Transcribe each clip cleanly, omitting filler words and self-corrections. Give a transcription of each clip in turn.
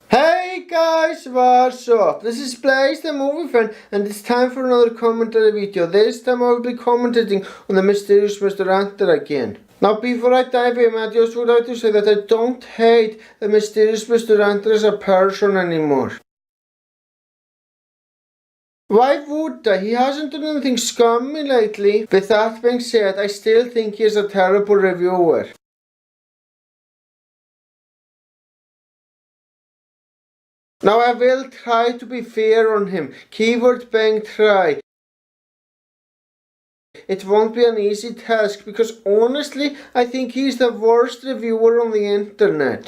Hey guys, what's up? This is Blaze the movie fan and it's time for another commentary video. This time I will be commentating on the mysterious Mr. Enter again. Now before I dive in, I just would like to say that I don't hate the mysterious Mr. Enter as a person anymore. Why would I? He hasn't done anything scummy lately. With that being said, I still think he is a terrible reviewer. Now I will try to be fair on him. Keyword bang try. It won't be an easy task because honestly I think he's the worst reviewer on the internet.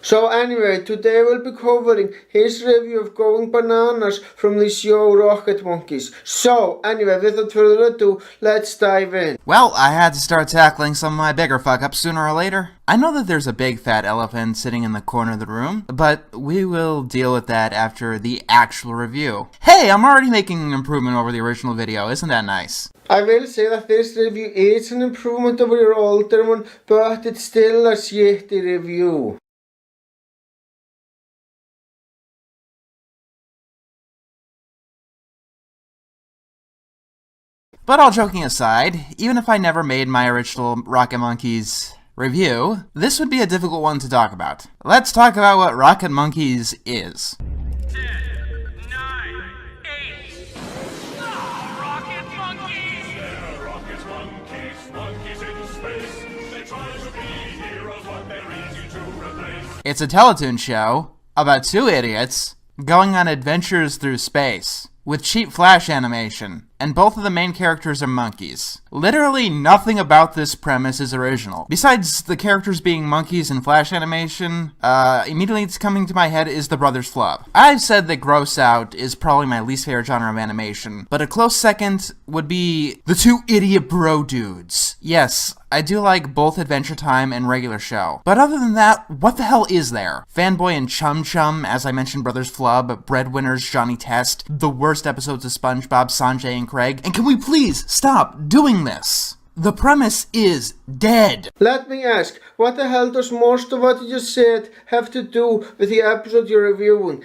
So anyway, today we'll be covering his review of Going Bananas from the show Rocket Monkeys. So anyway, without further ado, let's dive in. Well, I had to start tackling some of my bigger fuck-ups sooner or later. I know that there's a big fat elephant sitting in the corner of the room, but we will deal with that after the actual review. Hey, I'm already making an improvement over the original video, isn't that nice? I will say that this review is an improvement over your older one, but it's still a shitty review. But all joking aside, even if I never made my original Rocket Monkeys review, this would be a difficult one to talk about. Let's talk about what Rocket Monkeys is. 10, 9, 8. Rocket Monkeys! They're rocket monkeys, monkeys in space. They try to be heroes, but they're easy to replace. It's a Teletoon show about two idiots going on adventures through space with cheap flash animation, and both of the main characters are monkeys. Literally nothing about this premise is original. Besides the characters being monkeys in flash animation, immediately it's coming to my head is the Brothers Flub. I've said that Gross Out is probably my least favorite genre of animation, but a close second would be the two idiot bro dudes. Yes, I do like both Adventure Time and regular show. But other than that, what the hell is there? Fanboy and Chum Chum, as I mentioned Brothers Flub, Breadwinners, Johnny Test, the worst episodes of SpongeBob, Sanjay and Craig, and can we please stop doing this? The premise is dead. Let me ask, what the hell does most of what you just said have to do with the episode you're reviewing?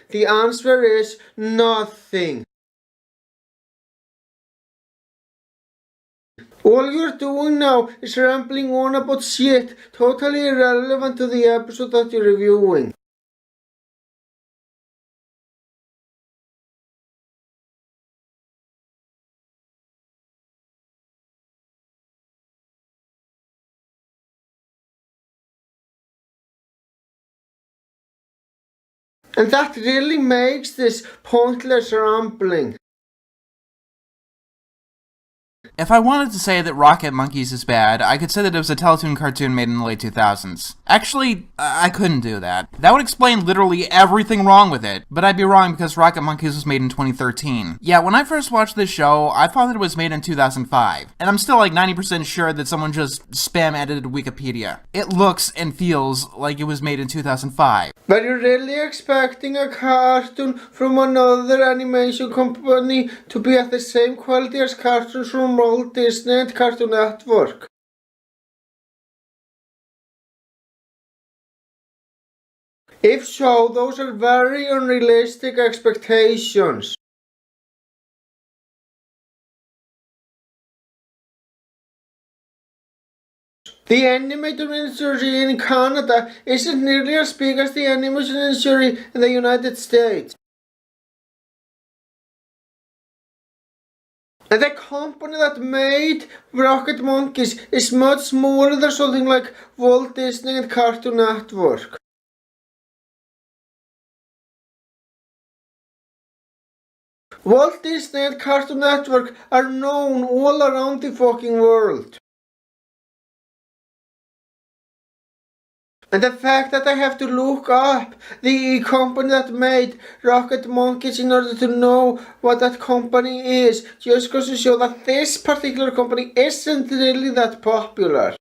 The answer is nothing. All you're doing now is rambling on about shit totally irrelevant to the episode that you're reviewing. And that really makes this pointless rambling. If I wanted to say that Rocket Monkeys is bad, I could say that it was a Teletoon cartoon made in the late 2000s. Actually, I couldn't do that. That would explain literally everything wrong with it, but I'd be wrong because Rocket Monkeys was made in 2013. Yeah, when I first watched this show, I thought that it was made in 2005, and I'm still like 90% sure that someone just spam edited Wikipedia. It looks and feels like it was made in 2005. Were you really expecting a cartoon from another animation company to be at the same quality as cartoons from Walt Disney and Cartoon Network? If so, those are very unrealistic expectations. The animated industry in Canada isn't nearly as big as the animation industry in the United States. And the company that made Rocket Monkeys is much smaller than something like Walt Disney and Cartoon Network. Walt Disney and Cartoon Network are known all around the fucking world. And the fact that I have to look up the company that made Rocket Monkeys in order to know what that company is just goes to show that this particular company isn't really that popular.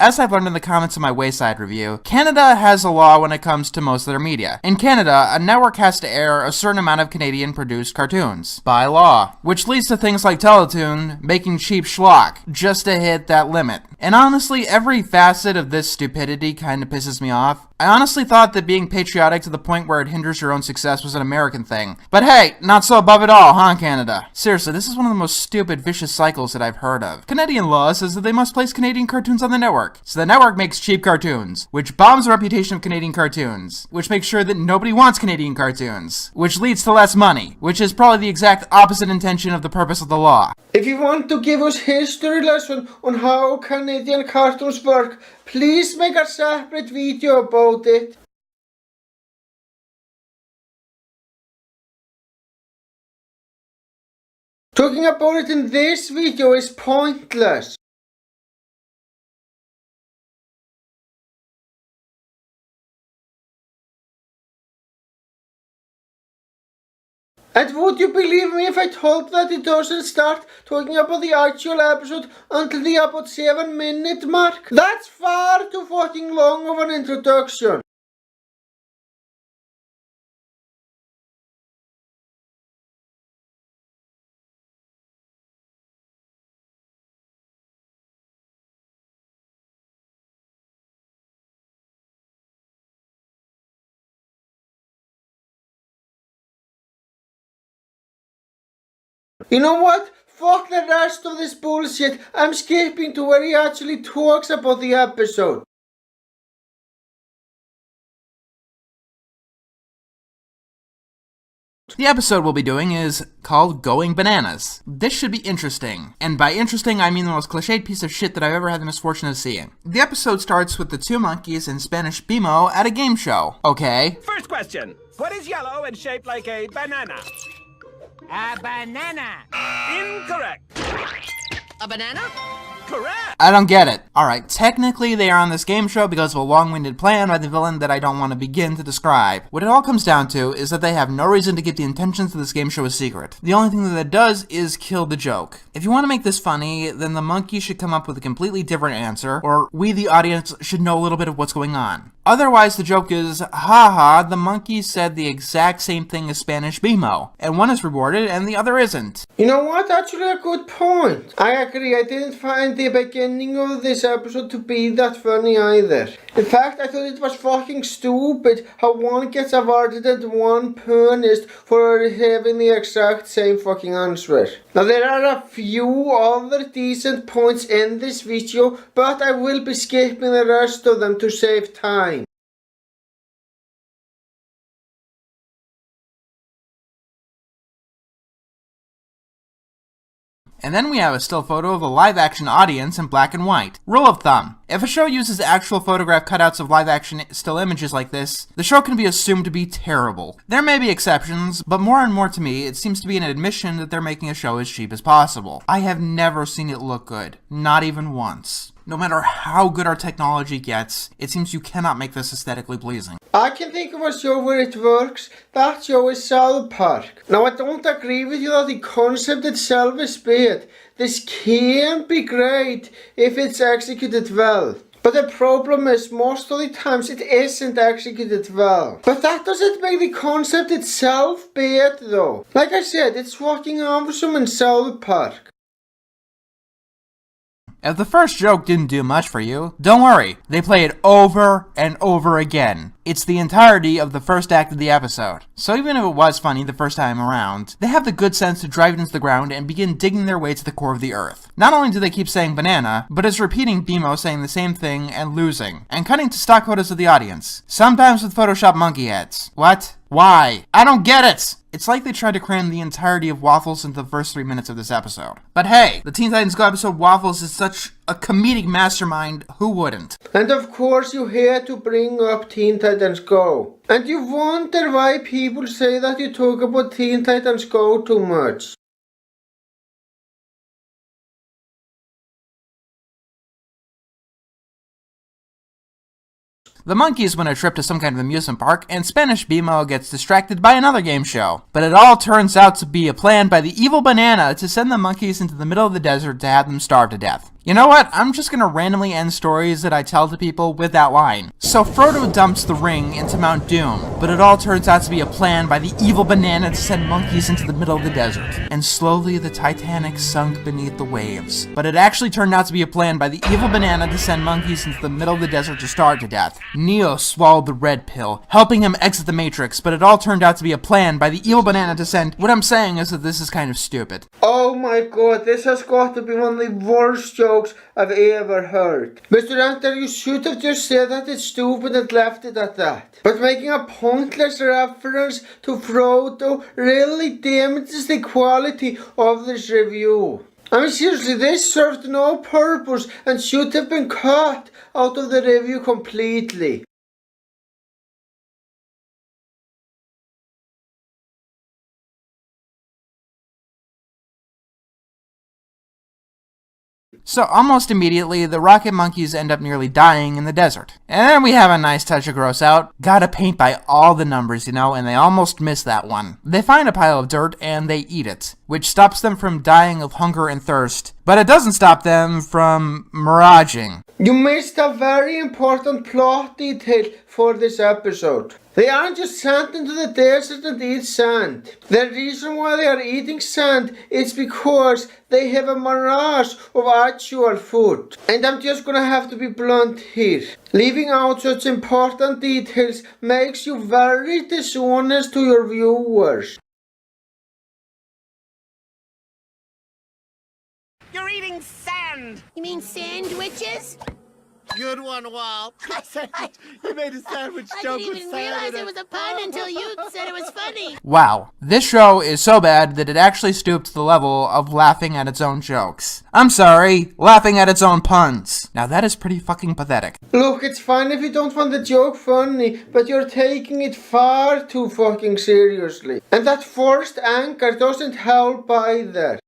As I've learned in the comments of my Wayside review, Canada has a law when it comes to most of their media. In Canada, a network has to air a certain amount of Canadian-produced cartoons, by law, which leads to things like Teletoon making cheap schlock, just to hit that limit. And honestly, every facet of this stupidity kinda pisses me off. I honestly thought that being patriotic to the point where it hinders your own success was an American thing. But hey, not so above it all, huh, Canada? Seriously, this is one of the most stupid, vicious cycles that I've heard of. Canadian law says that they must place Canadian cartoons on the network. So the network makes cheap cartoons, which bombs the reputation of Canadian cartoons, which makes sure that nobody wants Canadian cartoons, which leads to less money, which is probably the exact opposite intention of the purpose of the law. If you want to give us history lesson on how Canadian cartoons work, please make a separate video about it. Talking about it in this video is pointless. And would you believe me if I told that it doesn't start talking about the actual episode until the about 7-minute mark? That's far too fucking long of an introduction. You know what? Fuck the rest of this bullshit. I'm skipping to where he actually talks about the episode. The episode we'll be doing is called Going Bananas. This should be interesting. And by interesting, I mean the most cliched piece of shit that I've ever had the misfortune of seeing. The episode starts with the two monkeys in Spanish BMO at a game show. Okay. First question. What is yellow and shaped like a banana? A banana. Incorrect. A banana? Correct. I don't get it. Alright, technically they are on this game show because of a long-winded plan by the villain that I don't want to begin to describe. What it all comes down to is that they have no reason to keep the intentions of this game show a secret. The only thing that it does is kill the joke. If you want to make this funny, then the monkey should come up with a completely different answer, or we the audience should know a little bit of what's going on. Otherwise, the joke is, haha, the monkey said the exact same thing as Spanish BMO, and one is rewarded and the other isn't. You know what? Actually a good point. I agree, I didn't find the beginning of this episode to be that funny either. In fact, I thought it was fucking stupid how one gets awarded and one punished for having the exact same fucking answer. Now there are a few other decent points in this video, but I will be skipping the rest of them to save time. And then we have a still photo of a live-action audience in black and white. Rule of thumb: if a show uses actual photograph cutouts of live-action still images like this, the show can be assumed to be terrible. There may be exceptions, but more and more to me, it seems to be an admission that they're making a show as cheap as possible. I have never seen it look good. Not even once. No matter how good our technology gets, it seems you cannot make this aesthetically pleasing. I can think of a show where it works. That show is South Park. Now I don't agree with you that the concept itself is bad. This can be great if it's executed well. But the problem is, most of the times it isn't executed well. But that doesn't make the concept itself bad though. Like I said, it's fucking awesome in South Park. If the first joke didn't do much for you, don't worry, they play it over and over again. It's the entirety of the first act of the episode. So even if it was funny the first time around, they have the good sense to drive it into the ground and begin digging their way to the core of the earth. Not only do they keep saying banana, but it's repeating BMO saying the same thing and losing, and cutting to stock photos of the audience, sometimes with Photoshop monkey heads. What? Why? I don't get it! It's like they tried to cram the entirety of Waffles into the first 3 minutes of this episode. But hey, the Teen Titans Go episode Waffles is such a comedic mastermind, who wouldn't? And of course you had to bring up Teen Titans Go. And you wonder why people say that you talk about Teen Titans Go too much. The monkeys win a trip to some kind of amusement park, and Spanish Bimo gets distracted by another game show. But it all turns out to be a plan by the evil banana to send the monkeys into the middle of the desert to have them starve to death. You know what? I'm just gonna randomly end stories that I tell to people with that line. So Frodo dumps the ring into Mount Doom, but it all turns out to be a plan by the evil banana to send monkeys into the middle of the desert. And slowly the Titanic sunk beneath the waves. But it actually turned out to be a plan by the evil banana to send monkeys into the middle of the desert to starve to death. Neo swallowed the red pill, helping him exit the Matrix, but it all turned out to be a plan by the evil banana to send... What I'm saying is that this is kind of stupid. Oh my god, this has got to be one of the worst jokes I've ever heard. Mr. Enter, you should have just said that it's stupid and left it at that. But making a pointless reference to Frodo really damages the quality of this review. I mean, seriously, this served no purpose and should have been cut out of the review completely. So almost immediately, the rocket monkeys end up nearly dying in the desert. And then we have a nice touch of gross out. Gotta paint by all the numbers, you know, and they almost miss that one. They find a pile of dirt and they eat it, which stops them from dying of hunger and thirst. But it doesn't stop them from miraging. You missed a very important plot detail for this episode. They aren't just sent into the desert and eat sand. The reason why they are eating sand is because they have a mirage of actual food. And I'm just gonna have to be blunt here. Leaving out such important details makes you very dishonest to your viewers. You're eating sand! You mean sandwiches? Good one, Walt. I said you made a sandwich joke with sand. I didn't even realize it was a pun until you said it was funny. Wow, this show is so bad that it actually stooped to the level of laughing at its own jokes. I'm sorry, laughing at its own puns. Now that is pretty fucking pathetic. Look, it's fine if you don't find the joke funny, but you're taking it far too fucking seriously. And that forced anger doesn't help either.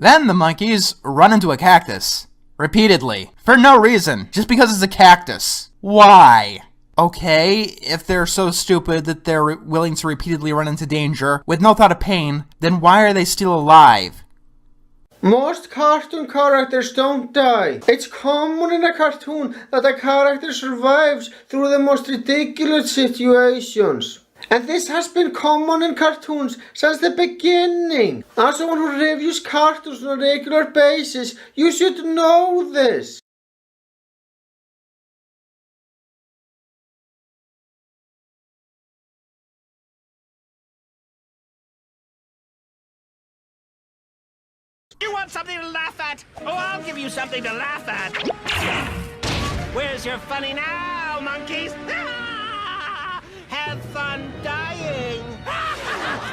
Then the monkeys run into a cactus. Repeatedly. For no reason. Just because it's a cactus. Why? Okay, if they're so stupid that they're willing to repeatedly run into danger with no thought of pain, then why are they still alive? Most cartoon characters don't die. It's common in a cartoon that a character survives through the most ridiculous situations. And this has been common in cartoons since the beginning. As someone who reviews cartoons on a regular basis, you should know this. You want something to laugh at? Oh, I'll give you something to laugh at. Where's your funny now, monkeys? Have fun dying.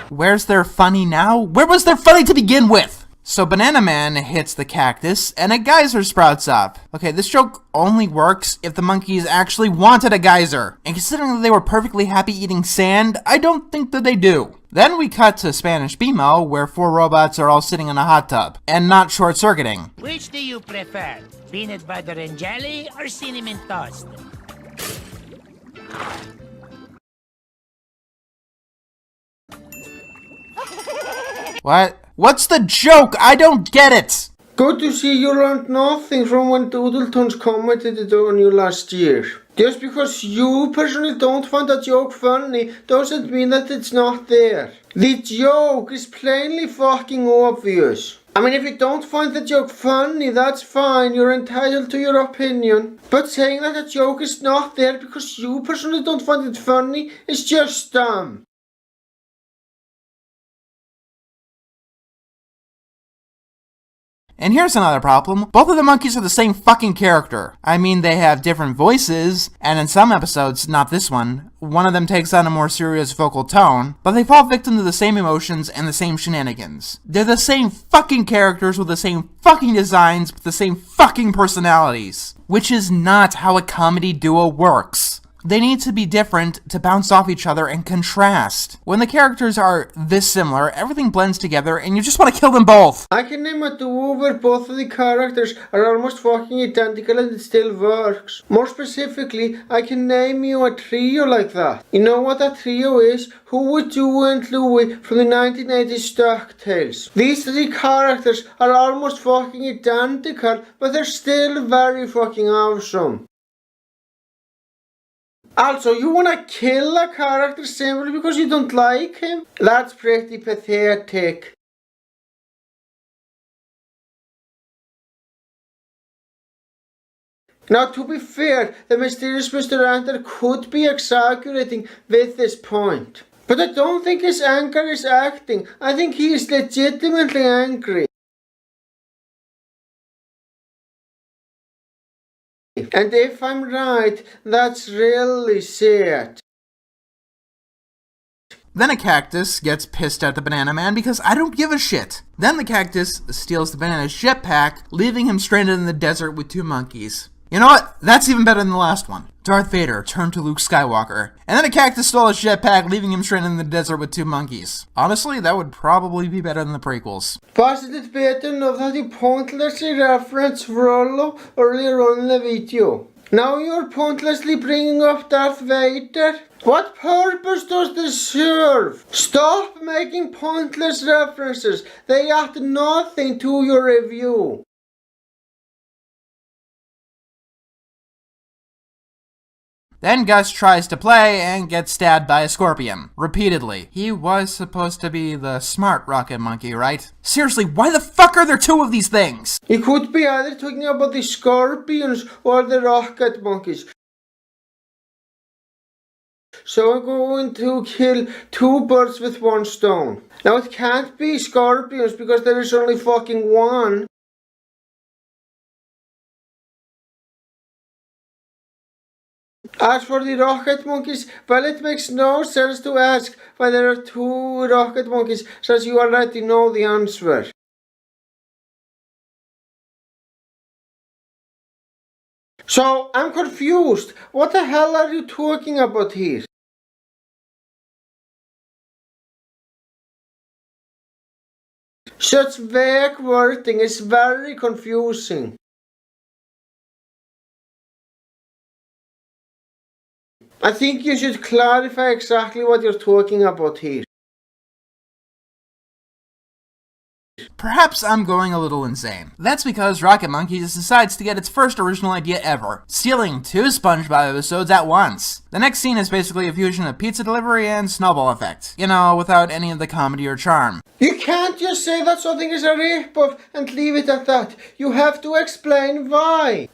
Where's their funny now? Where was their funny to begin with? So Banana Man hits the cactus and a geyser sprouts up. Okay, this joke only works if the monkeys actually wanted a geyser. And considering that they were perfectly happy eating sand, I don't think that they do. Then we cut to Spanish Bimo, where 4 robots are all sitting in a hot tub and not short-circuiting. Which do you prefer? Peanut butter and jelly or cinnamon toast? What? What's the joke? I don't get it! Good to see you learned nothing from when Doodletons commented it on you last year. Just because you personally don't find a joke funny doesn't mean that it's not there. The joke is plainly fucking obvious. I mean, if you don't find the joke funny, that's fine, you're entitled to your opinion. But saying that a joke is not there because you personally don't find it funny is just dumb. And here's another problem. Both of the monkeys are the same fucking character. I mean, they have different voices, and in some episodes, not this one of them takes on a more serious vocal tone, but they fall victim to the same emotions and the same shenanigans. They're the same fucking characters with the same fucking designs, with the same fucking personalities. Which is not how a comedy duo works. They need to be different to bounce off each other and contrast. When the characters are this similar, everything blends together and you just want to kill them both. I can name a duo where both of the characters are almost fucking identical and it still works. More specifically, I can name you a trio like that. You know what a trio is? Who would Joe and Louie from the 1980s DuckTales? These three characters are almost fucking identical, but they're still very fucking awesome. Also, you wanna kill a character simply because you don't like him? That's pretty pathetic. Now, to be fair, the mysterious Mr. Enter could be exaggerating with this point. But I don't think his anger is acting. I think he is legitimately angry. And if I'm right, that's really sad. Then a cactus gets pissed at the Banana Man because I don't give a shit. Then the cactus steals the banana's jetpack, leaving him stranded in the desert with two monkeys. You know what? That's even better than the last one. Darth Vader turned to Luke Skywalker. And then a cactus stole his jetpack, leaving him stranded in the desert with two monkeys. Honestly, that would probably be better than the prequels. Wasn't it better enough that you pointlessly referenced Frollo earlier on in the video? Now you're pointlessly bringing up Darth Vader? What purpose does this serve? Stop making pointless references. They add nothing to your review. Then Gus tries to play and gets stabbed by a scorpion. Repeatedly. He was supposed to be the smart rocket monkey, right? Seriously, why the fuck are there two of these things? You could be either talking about the scorpions or the rocket monkeys. So I'm going to kill two birds with one stone. Now it can't be scorpions because there is only fucking one. As for the rocket monkeys, well, it makes no sense to ask why there are two rocket monkeys since you already know the answer. So, I'm confused. What the hell are you talking about here? Such vague wording is very confusing. I think you should clarify exactly what you're talking about here. Perhaps I'm going a little insane. That's because Rocket Monkeys decides to get its first original idea ever, stealing two SpongeBob episodes at once. The next scene is basically a fusion of pizza delivery and snowball effect. You know, without any of the comedy or charm. You can't just say that something is a rip-off and leave it at that. You have to explain why.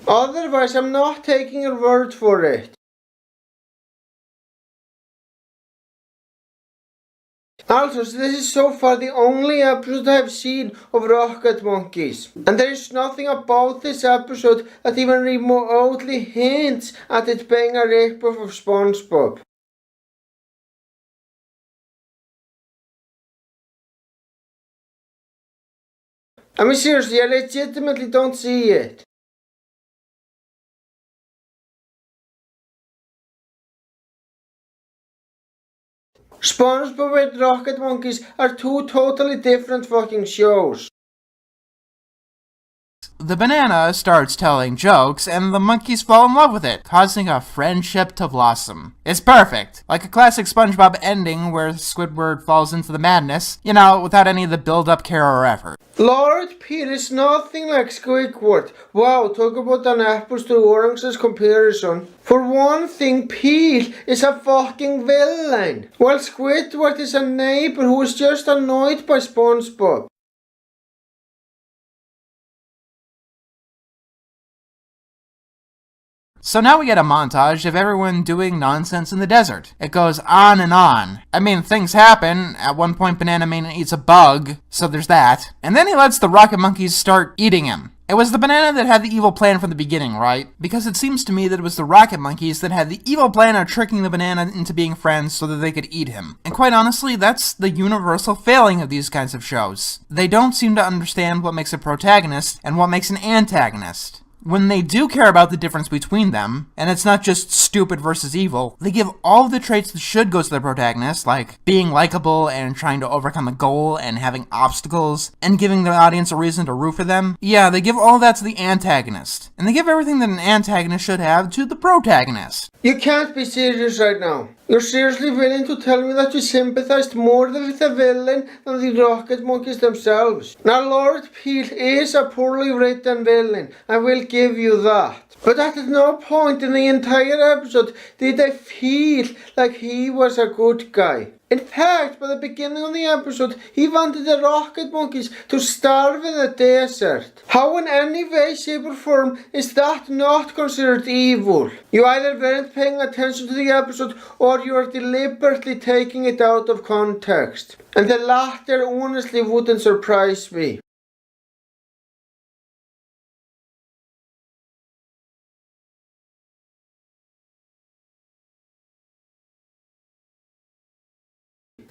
Otherwise, I'm not taking your word for it. Also, this is so far the only episode I've seen of Rocket Monkeys. And there is nothing about this episode that even remotely hints at it being a rip-off of SpongeBob. I mean, seriously, I legitimately don't see it. SpongeBob and Rocket Monkeys are two totally different fucking shows. The banana starts telling jokes, and the monkeys fall in love with it, causing a friendship to blossom. It's perfect, like a classic SpongeBob ending where Squidward falls into the madness, you know, without any of the build-up, care, or effort. Lord Pete is nothing like Squidward. Wow, talk about an apples to oranges comparison. For one thing, Pete is a fucking villain, while Squidward is a neighbor who is just annoyed by SpongeBob. So now we get a montage of everyone doing nonsense in the desert. It goes on and on. I mean, things happen. At one point, Banana Man eats a bug, so there's that. And then he lets the Rocket Monkeys start eating him. It was the banana that had the evil plan from the beginning, right? Because it seems to me that it was the rocket monkeys that had the evil plan of tricking the banana into being friends so that they could eat him. And quite honestly, that's the universal failing of these kinds of shows. They don't seem to understand what makes a protagonist and what makes an antagonist. When they do care about the difference between them, and it's not just stupid versus evil, they give all of the traits that should go to the protagonist, like being likable and trying to overcome a goal and having obstacles, and giving the audience a reason to root for them. Yeah, they give all that to the antagonist. And they give everything that an antagonist should have to the protagonist. You can't be serious right now. You're seriously willing to tell me that you sympathized more with the villain than the rocket monkeys themselves? Now, Lord Peel is a poorly written villain, I will give you that. But at no point in the entire episode did I feel like he was a good guy. In fact, by the beginning of the episode, he wanted the rocket monkeys to starve in the desert. How in any way, shape or form is that not considered evil? You either weren't paying attention to the episode or you are deliberately taking it out of context. And the latter honestly wouldn't surprise me.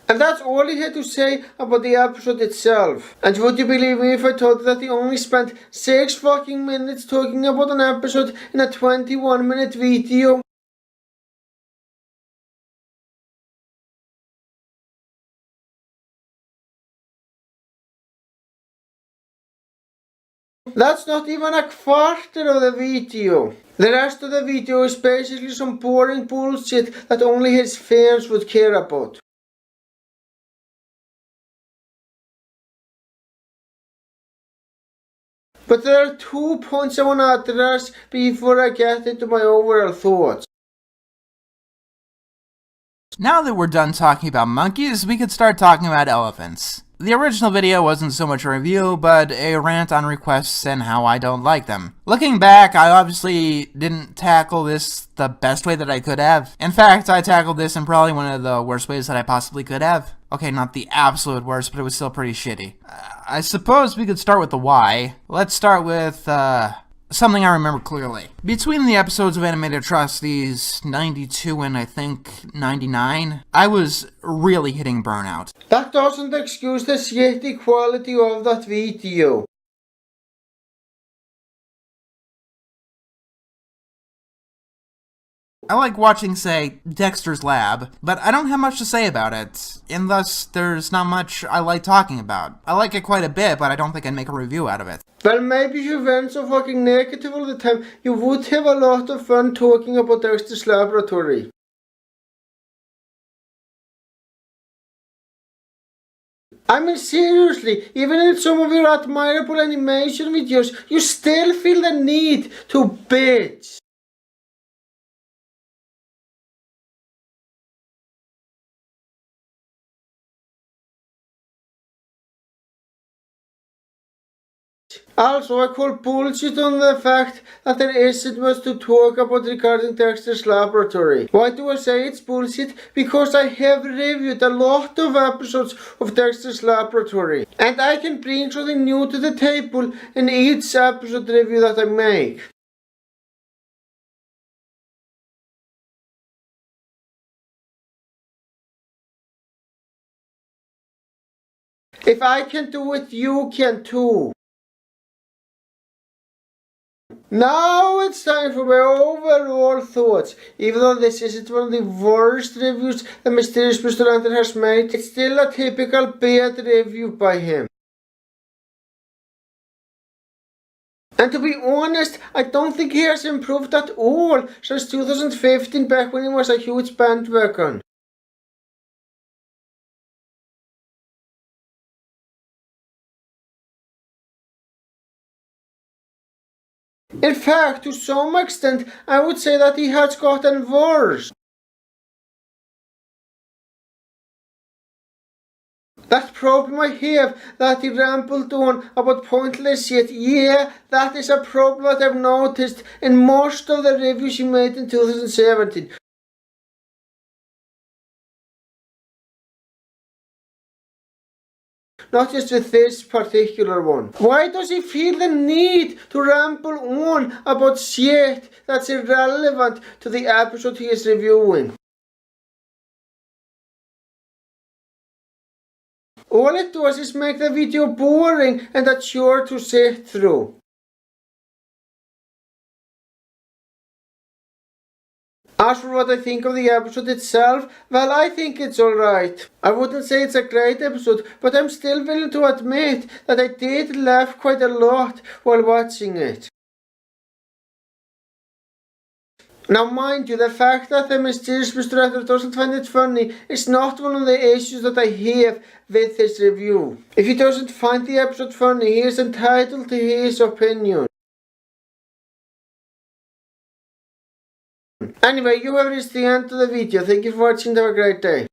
And that's all he had to say about the episode itself. And would you believe me if I told you that he only spent 6 fucking minutes talking about an episode in a 21-minute video? That's not even a quarter of the video. The rest of the video is basically some boring bullshit that only his fans would care about. But there are 2 points I want to address before I get into my overall thoughts. Now that we're done talking about monkeys, we could start talking about elephants. The original video wasn't so much a review, but a rant on requests and how I don't like them. Looking back, I obviously didn't tackle this the best way that I could have. In fact, I tackled this in probably one of the worst ways that I possibly could have. Okay, not the absolute worst, but it was still pretty shitty. I suppose we could start with the why. Let's start with, something I remember clearly. Between the episodes of Animated Atrocities 92 and I think 99, I was really hitting burnout. That doesn't excuse the shitty quality of that video. I like watching, say, Dexter's Lab, but I don't have much to say about it, and thus there's not much I like talking about. I like it quite a bit, but I don't think I'd make a review out of it. Well, maybe if you weren't so fucking negative all the time, you would have a lot of fun talking about Dexter's Laboratory. I mean, seriously, even in some of your admirable animation videos, you still feel the need to bitch. Also, I call bullshit on the fact that there isn't much to talk about regarding Dexter's Laboratory. Why do I say it's bullshit? Because I have reviewed a lot of episodes of Dexter's Laboratory. And I can bring something new to the table in each episode review that I make. If I can do it, you can too. Now it's time for my overall thoughts. Even though this isn't one of the worst reviews the Mysterious Mr. Enter has made, it's still a typical bad review by him. And to be honest, I don't think he has improved at all since 2015, back when he was a huge bandwagon. In fact, to some extent, I would say that he has gotten worse. That problem I have, that he rambled on about pointless shit, yeah, that is a problem that I've noticed in most of the reviews he made in 2017. not just with this particular one. Why does he feel the need to ramble on about shit that's irrelevant to the episode he is reviewing? All it does is make the video boring and a chore to sit through. As for what I think of the episode itself, well, I think it's alright. I wouldn't say it's a great episode, but I'm still willing to admit that I did laugh quite a lot while watching it. Now mind you, the fact that the mysterious Mr. Enter doesn't find it funny is not one of the issues that I have with this review. If he doesn't find the episode funny, he is entitled to his opinion. Anyway, you have reached the end of the video. Thank you for watching. Have a great day.